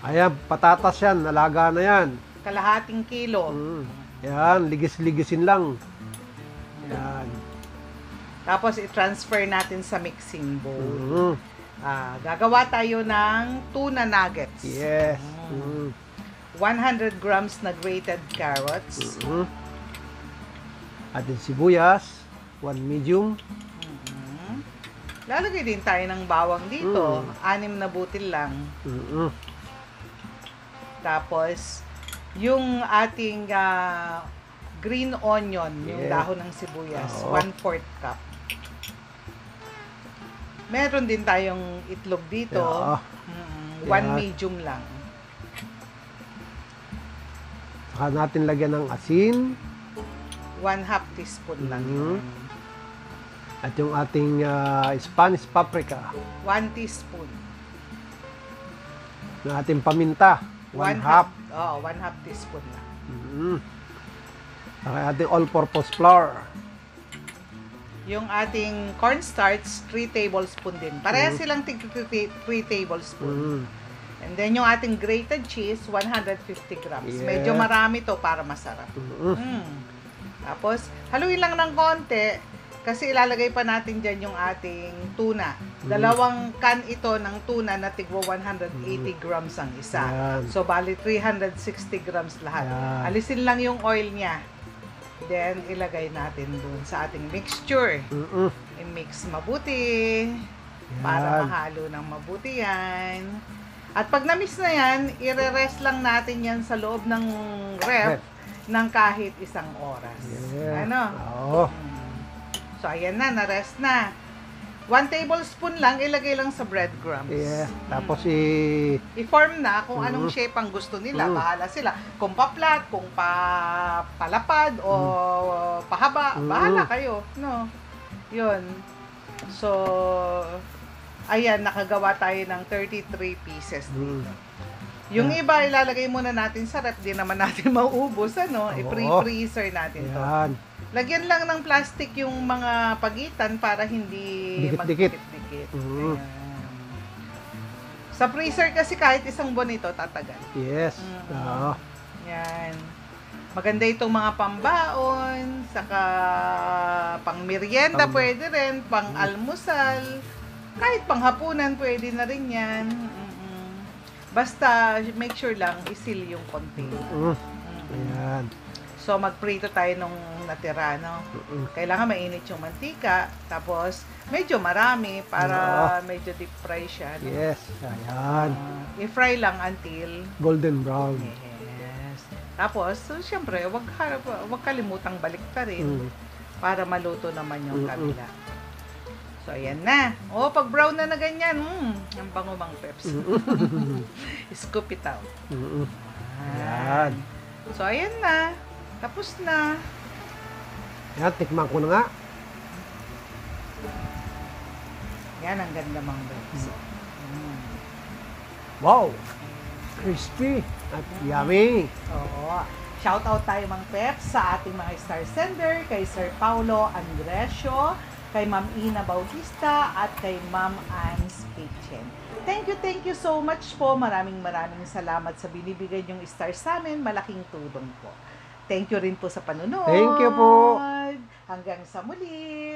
Ayan, patatas yan. Nalaga na yan. Kalahating kilo. Yan, ligis-ligisin lang. Yan. Tapos i-transfer natin sa mixing bowl. Gagawa tayo ng tuna nuggets. Yes. 100 grams na grated carrots. Atin sibuyas. 1 medium. Lalagay din tayo ng bawang dito. 6 na butil lang. Tapos, yung ating green onion, yung dahon ng sibuyas, 1/4 cup. Meron din tayong itlog dito. 1 medium lang. Saka natin lagyan ng asin. 1/2 teaspoon lang. At yung ating Spanish paprika. 1 teaspoon. Yung ating paminta. 1/2. 1/2 teaspoon lang. Saka ating all-purpose flour. Yung ating cornstarch, 3 tablespoon din. Parehas silang 3 tablespoon. And then yung ating grated cheese, 150 grams. Medyo marami to para masarap. Tapos, haluin lang ng konti kasi ilalagay pa natin dyan yung ating tuna. 2 can ito ng tuna na tigwa 180 grams ang isa. So, bali 360 grams lahat. Alisin lang yung oil niya. Then, ilagay natin dun sa ating mixture. I-mix mabuti para mahalo ng mabuti yan. At pag na-mix na yan, i-rest lang natin yan sa loob ng ref ng kahit 1 oras. Ano? So, ayan na, na-rest na. 1 tablespoon lang, ilagay lang sa breadcrumbs. Tapos i-form na kung anong shape ang gusto nila. Bahala sila. Kung pa-flat, kung palapad, o pahaba, bahala kayo. No? Yun. So, ayan, nakagawa tayo ng 33 pieces dito. Yung iba, ilalagay muna natin sa ref. Di naman natin mauubos, ano? I-pre-freezer natin to. Lagyan lang ng plastic yung mga pagitan para hindi magdikit-dikit. Sa freezer kasi kahit 1 buwan ito, tatagal. Yan. Maganda itong mga pambaon, saka pang merienda pwede rin, pang almusal, kahit pang hapunan pwede na rin yan. Basta make sure lang i-seal yung container. Ayan. So, magprito tayo nung natira, no? Kailangan mainit yung mantika, tapos medyo marami para medyo deep fry siya. No? Ayan. I-fry lang until golden brown. Tapos, so, syempre, wag kalimutang baliktarin para maluto naman yung kabila. So, ayan na. Pag brown na ganyan, ang bango-bang peps. Scoop it out. Ayan. So, ayan na. Tapos na. Yan, tikman ko na nga. Yan, ang ganda mga peps. Wow! Crispy at yummy. Shout out tayo mga peps sa ating mga star sender, kay Sir Paulo Andresio, kay Ma'am Ina Bautista, at kay Ma'am Anne's Kitchen. Thank you so much po. Maraming salamat sa binibigay niyong stars sa amin. Malaking tulong po. Thank you rin po sa panunood. Thank you po. Hanggang sa muli.